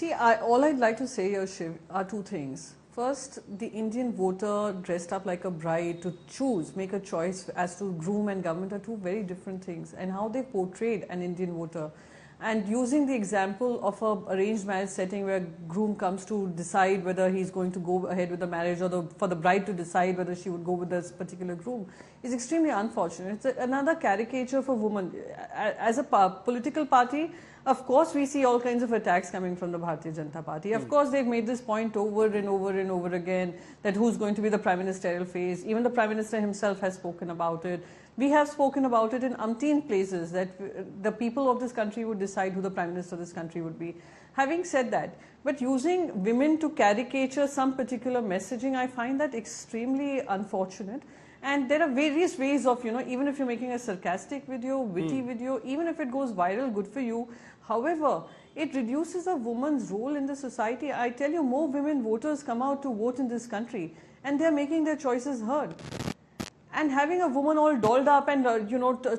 See, all I'd like to say here, Shiv, are two things. First, the Indian voter dressed up like a bride to choose, make a choice as to groom and government are two very different things. And how they portrayed an Indian voter. And using the example of a arranged marriage setting where groom comes to decide whether he's going to go ahead with the marriage, or for the bride to decide whether she would go with this particular groom, is extremely unfortunate. It's another caricature for women. As a political party, of course, we see all kinds of attacks coming from the Bharatiya Janata Party. Of course, they've made this point over and over and over again that who's going to be the prime ministerial face. Even the prime minister himself has spoken about it. We have spoken about it in umpteen places that the people of this country would decide who the prime minister of this country would be. Having said that, but using women to caricature some particular messaging, I find that extremely unfortunate. And there are various ways of, even if you're making a sarcastic video, witty video, even if it goes viral, good for you. However, it reduces a woman's role in the society. I tell you, more women voters come out to vote in this country, and they're making their choices heard. And having a woman all dolled up and,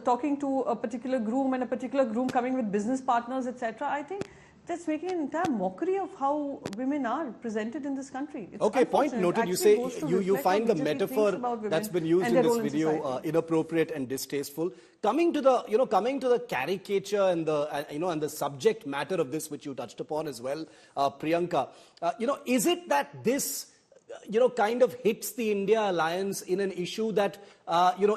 talking to a particular groom, and a particular groom coming with business partners, etc., I think that's making an entire mockery of how women are presented in this country. It's okay, point noted. You say you find the metaphor that's been used in this video inappropriate and distasteful. Coming to the caricature and the subject matter of this, which you touched upon as well, Priyanka, is it that this kind of hits the India alliance in an issue that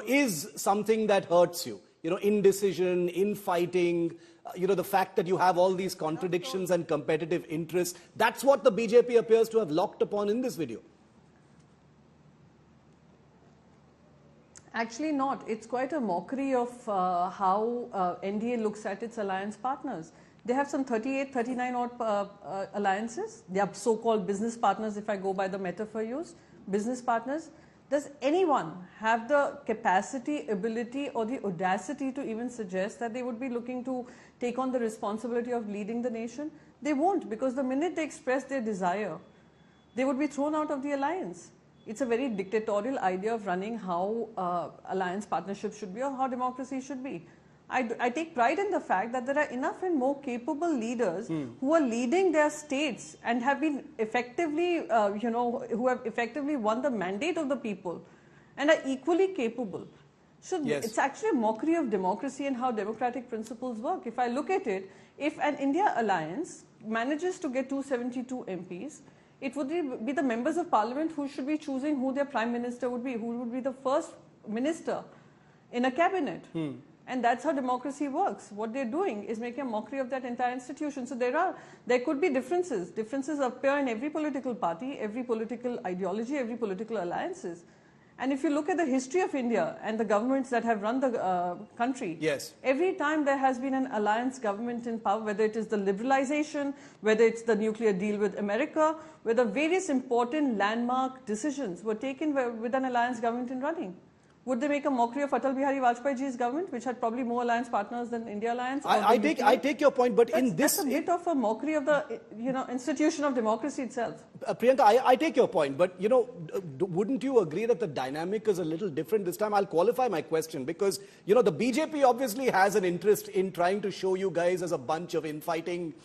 is something that hurts you? Indecision, infighting, the fact that you have all these contradictions and competitive interests. That's what the BJP appears to have locked upon in this video. Actually not. It's quite a mockery of how NDA looks at its alliance partners. They have some 38, 39 odd alliances. They are so-called business partners, if I go by the metaphor used. Business partners. Does anyone have the capacity, ability, or the audacity to even suggest that they would be looking to take on the responsibility of leading the nation? They won't, because the minute they express their desire, they would be thrown out of the alliance. It's a very dictatorial idea of running how alliance partnerships should be, or how democracy should be. I take pride in the fact that there are enough and more capable leaders who are leading their states and have been effectively, who have effectively won the mandate of the people and are equally capable. So it's actually a mockery of democracy and how democratic principles work. If I look at it, if an India alliance manages to get 272 MPs, it would be the members of parliament who should be choosing who their prime minister would be, who would be the first minister in a cabinet. And that's how democracy works. What they're doing is making a mockery of that entire institution. So there could be differences. Differences appear in every political party, every political ideology, every political alliances. And if you look at the history of India and the governments that have run the country, every time there has been an alliance government in power, whether it is the liberalization, whether it's the nuclear deal with America, whether various important landmark decisions were taken with an alliance government in running. Would they make a mockery of Atal Bihari Vajpayeeji's government, which had probably more alliance partners than India Alliance? I take your point, but that's a bit of a mockery of the institution of democracy itself. Priyanka, I take your point, but wouldn't you agree that the dynamic is a little different this time? I'll qualify my question because the BJP obviously has an interest in trying to show you guys as a bunch of infighting,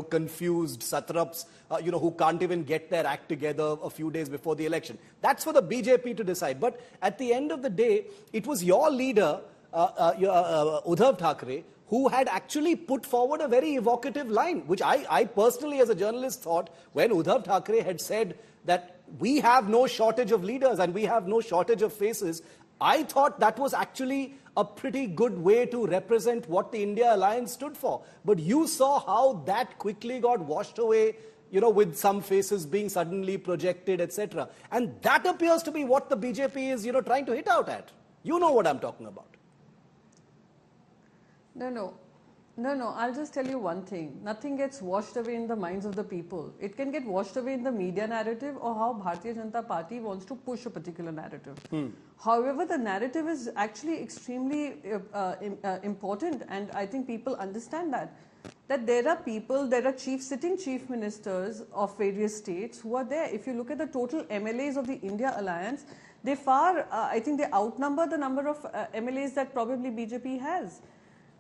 confused satraps, who can't even get their act together a few days before the election. That's for the BJP to decide. But at the end of the day, it was your leader, Uddhav Thackeray, who had actually put forward a very evocative line, which I personally as a journalist thought when Uddhav Thackeray had said that we have no shortage of leaders and we have no shortage of faces. I thought that was actually a pretty good way to represent what the India Alliance stood for. But you saw how that quickly got washed away, with some faces being suddenly projected, etc. And that appears to be what the BJP is, trying to hit out at. You know what I'm talking about. No, I'll just tell you one thing. Nothing gets washed away in the minds of the people. It can get washed away in the media narrative or how Bharatiya Janata Party wants to push a particular narrative. However, the narrative is actually extremely important, and I think people understand that there are sitting chief ministers of various states who are there. If you look at the total MLAs of the India Alliance, I think they outnumber the number of MLAs that probably BJP has.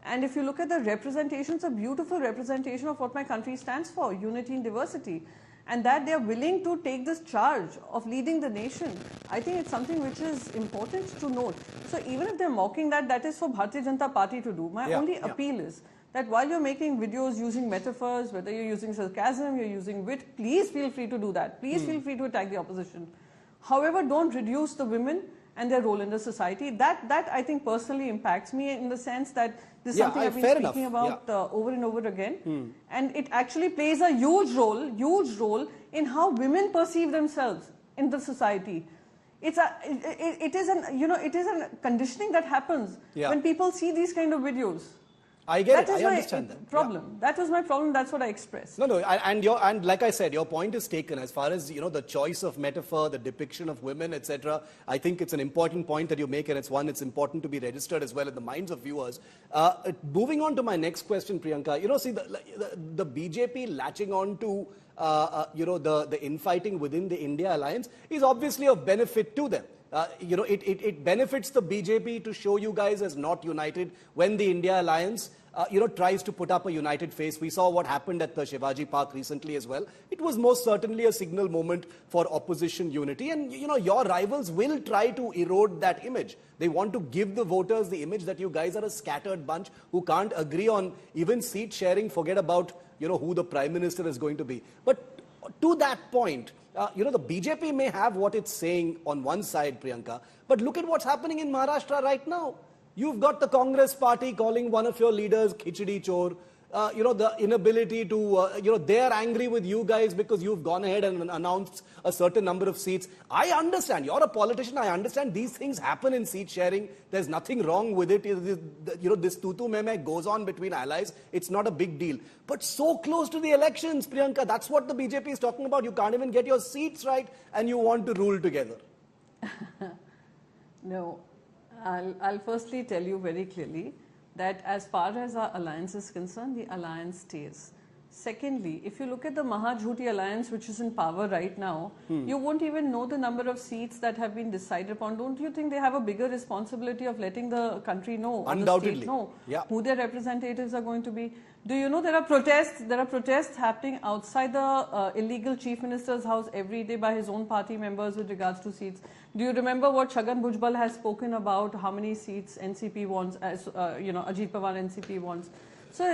And if you look at the representation, it's a beautiful representation of what my country stands for, unity and diversity. And that they are willing to take this charge of leading the nation, I think it's something which is important to note. So even if they're mocking that, that is for Bharatiya Janata Party to do. My only appeal is that while you're making videos using metaphors, whether you're using sarcasm, you're using wit, please feel free to do that. Please feel free to attack the opposition. However, don't reduce the women and their role in the society. That I think personally impacts me in the sense that this is something I've been speaking about over and over again. And it actually plays a huge role in how women perceive themselves in the society. It is a conditioning that happens when people see these kind of videos. I get it. I understand that. Problem. That was my problem. That's what I expressed. No, and like I said, your point is taken as far as the choice of metaphor, the depiction of women, etc. I think it's an important point that you make, and it's important to be registered as well in the minds of viewers. Moving on to my next question, Priyanka. See the BJP latching on to the infighting within the India alliance is obviously of benefit to them. It benefits the BJP to show you guys as not united when the India alliance, tries to put up a united face. We saw what happened at the Shivaji Park recently as well. It was most certainly a signal moment for opposition unity. And, your rivals will try to erode that image. They want to give the voters the image that you guys are a scattered bunch who can't agree on even seat sharing, forget about, who the Prime Minister is going to be. But to that point, the BJP may have what it's saying on one side, Priyanka, but look at what's happening in Maharashtra right now. You've got the Congress party calling one of your leaders Khichdi Chor. The inability to, they're angry with you guys because you've gone ahead and announced a certain number of seats. I understand. You're a politician. I understand these things happen in seat sharing. There's nothing wrong with it. This tutu meme goes on between allies. It's not a big deal. But so close to the elections, Priyanka, that's what the BJP is talking about. You can't even get your seats right and you want to rule together. No. I'll firstly tell you very clearly that as far as our alliance is concerned, the alliance stays. Secondly, if you look at the Mahajhuti alliance, which is in power right now, you won't even know the number of seats that have been decided upon. Don't you think they have a bigger responsibility of letting the country know, undoubtedly, or the state know who their representatives are going to be? Do you know there are protests? There are protests happening outside the illegal chief minister's house every day by his own party members with regards to seats. Do you remember what Chhagan Bhujbal has spoken about? How many seats NCP wants? Ajit Pawar NCP wants. So,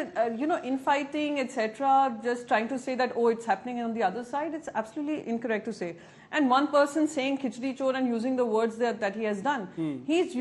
infighting, etc., just trying to say that, it's happening on the other side, it's absolutely incorrect to say. And one person saying Khichdi Chor and using the words that he has done, he's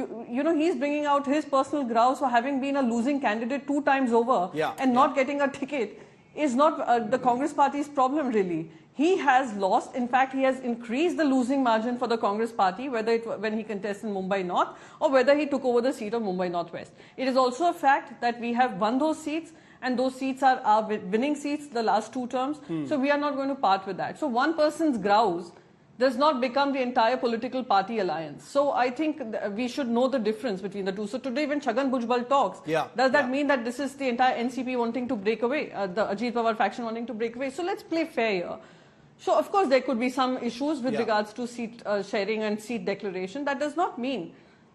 bringing out his personal grouse for having been a losing candidate 2 times over and not getting a ticket is not the Congress party's problem, really. He has lost. In fact, he has increased the losing margin for the Congress party, when he contests in Mumbai North or whether he took over the seat of Mumbai Northwest. It is also a fact that we have won those seats, and those seats are our winning seats the last 2 terms. So we are not going to part with that. So one person's grouse does not become the entire political party alliance. So I think we should know the difference between the two. So today when Chhagan Bhujbal talks, does that mean that this is the entire NCP wanting to break away, the Ajit Pawar faction wanting to break away? So let's play fair here. So, of course, there could be some issues with regards to seat sharing and seat declaration. That does not mean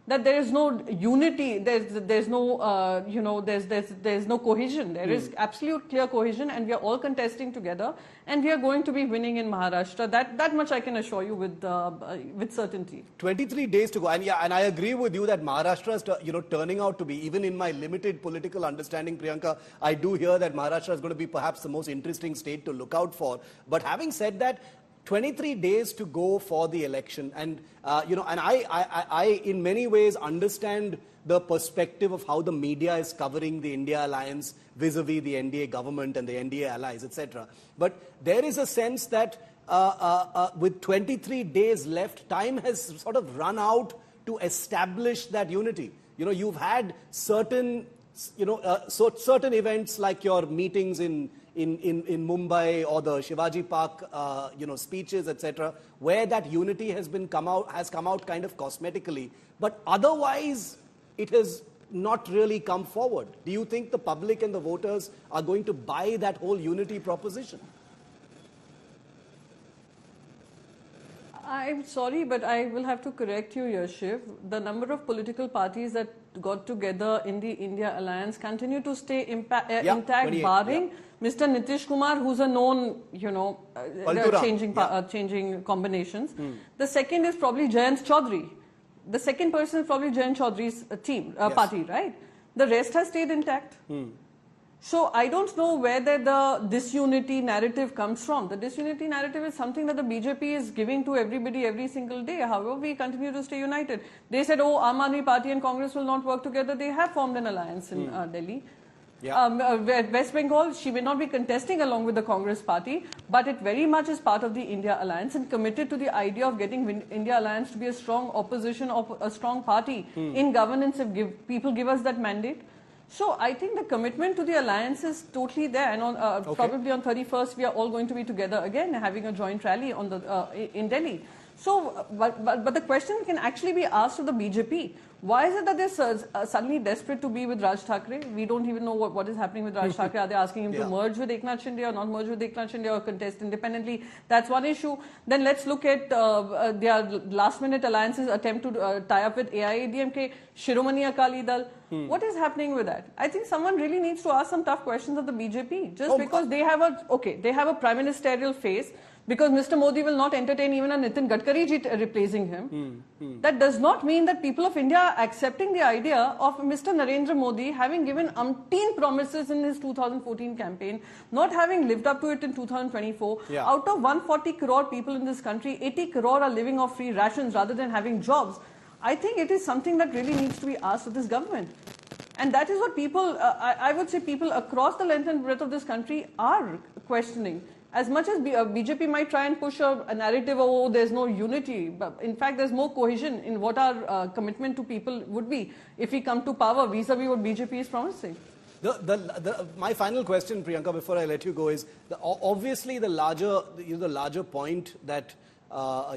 that there is no unity, there's no, there's no cohesion. There is absolute clear cohesion, and we are all contesting together, and we are going to be winning in Maharashtra. That much I can assure you with certainty. 23 days to go, and I agree with you that Maharashtra is, turning out to be, even in my limited political understanding, Priyanka, I do hear that Maharashtra is going to be perhaps the most interesting state to look out for. But having said that, 23 days to go for the election, and I in many ways understand the perspective of how the media is covering the India alliance vis-a-vis the NDA government and the NDA allies, etc. But there is a sense that with 23 days left, time has sort of run out to establish that unity. You've had certain certain events like your meetings in Mumbai or the Shivaji Park, speeches, etc., where that unity has come out kind of cosmetically, but otherwise it has not really come forward. Do you think the public and the voters are going to buy that whole unity proposition? I'm sorry, but I will have to correct you here, Shiv. The number of political parties that got together in the India alliance continue to stay intact, barring Mr. Nitish Kumar, who's a known, changing combinations. The second is probably Jayant Chaudhary. The second person is probably Jayant Chaudhary's party, right? The rest has stayed intact. So I don't know whether the disunity narrative comes from. The disunity narrative is something that the BJP is giving to everybody every single day. However, we continue to stay united. They said, oh, Aam Aadmi Party and Congress will not work together. They have formed an alliance in Delhi. West Bengal, she may not be contesting along with the Congress party, but it very much is part of the India alliance and committed to the idea of getting India alliance to be a strong opposition of a strong party in governance if people give us that mandate. So I think the commitment to the alliance is totally there, and probably on 31st we are all going to be together again, having a joint rally on in Delhi. So, but the question can actually be asked of the BJP. Why is it that they're suddenly desperate to be with Raj Thackeray? We don't even know what is happening with Raj Thackeray. Are they asking him to merge with Eknath Shinde or not merge with Eknath Shinde or contest independently? That's one issue. Then let's look at their last-minute alliances attempt to tie up with AIADMK, Shiromani Akali Dal. What is happening with that? I think someone really needs to ask some tough questions of the BJP. Just because they have a prime ministerial face, because Mr. Modi will not entertain even a Nitin Gadkari ji replacing him. That does not mean that people of India are accepting the idea of Mr. Narendra Modi having given umpteen promises in his 2014 campaign, not having lived up to it in 2024. Out of 140 crore people in this country, 80 crore are living off free rations rather than having jobs. I think it is something that really needs to be asked of this government. And that is what people, I would say people across the length and breadth of this country are questioning. As much as BJP might try and push a narrative of, oh, there's no unity, but in fact, there's more cohesion in what our commitment to people would be if we come to power vis-a-vis what BJP is promising. My final question, Priyanka, before I let you go, is obviously the larger point that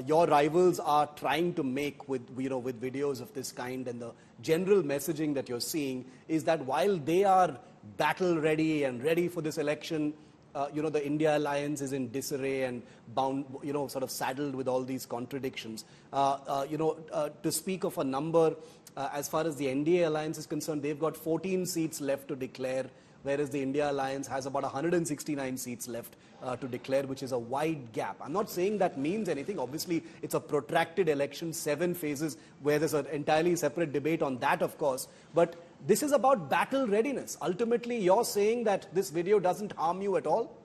your rivals are trying to make with with videos of this kind, and the general messaging that you're seeing is that while they are battle ready and ready for this election, the India alliance is in disarray and bound, sort of saddled with all these contradictions. To speak of a number, as far as the NDA alliance is concerned, they've got 14 seats left to declare, whereas the India alliance has about 169 seats left to declare, which is a wide gap. I'm not saying that means anything. Obviously, it's a protracted election, 7 phases, where there's an entirely separate debate on that, of course. But this is about battle readiness. Ultimately, you're saying that this video doesn't harm you at all?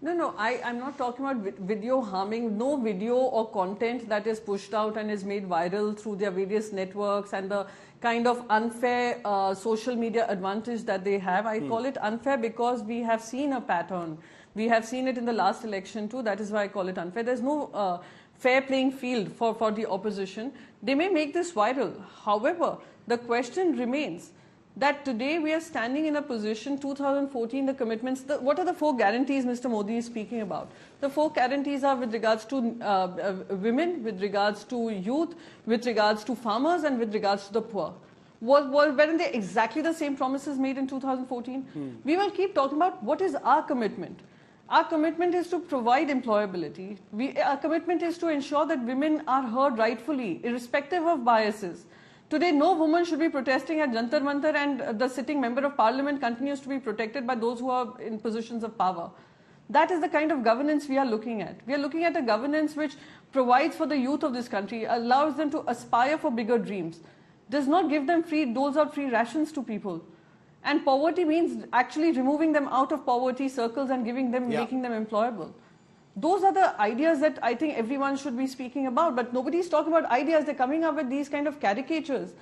No, I'm not talking about video harming. No video or content that is pushed out and is made viral through their various networks and the kind of unfair social media advantage that they have. I call it unfair because we have seen a pattern. We have seen it in the last election too. That is why I call it unfair. There's no fair playing field for the opposition. They may make this viral. However, the question remains that today we are standing in a position, 2014, the commitments, what are the 4 guarantees Mr. Modi is speaking about? The 4 guarantees are with regards to women, with regards to youth, with regards to farmers, and with regards to the poor. Weren't they exactly the same promises made in 2014? We will keep talking about what is our commitment. Our commitment is to provide employability. Our commitment is to ensure that women are heard rightfully, irrespective of biases. Today, no woman should be protesting at Jantar Mantar, and the sitting member of parliament continues to be protected by those who are in positions of power. That is the kind of governance we are looking at. We are looking at a governance which provides for the youth of this country, allows them to aspire for bigger dreams, does not give them doles out free rations to people. And poverty means actually removing them out of poverty circles and giving them, making them employable. Those are the ideas that I think everyone should be speaking about, but nobody's talking about ideas. They're coming up with these kind of caricatures,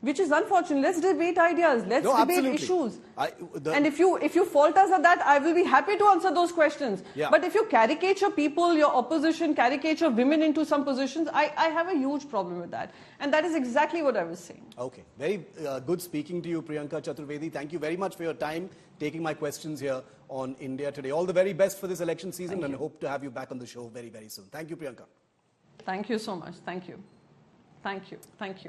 which is unfortunate. Let's debate ideas. Let's debate issues. And if you fault us at that, I will be happy to answer those questions. But if you caricature people, your opposition, caricature women into some positions, I have a huge problem with that. And that is exactly what I was saying. Okay. Very good speaking to you, Priyanka Chaturvedi. Thank you very much for your time, taking my questions here on India Today. All the very best for this election season, and hope to have you back on the show very, very soon. Thank you, Priyanka. Thank you so much. Thank you. Thank you. Thank you.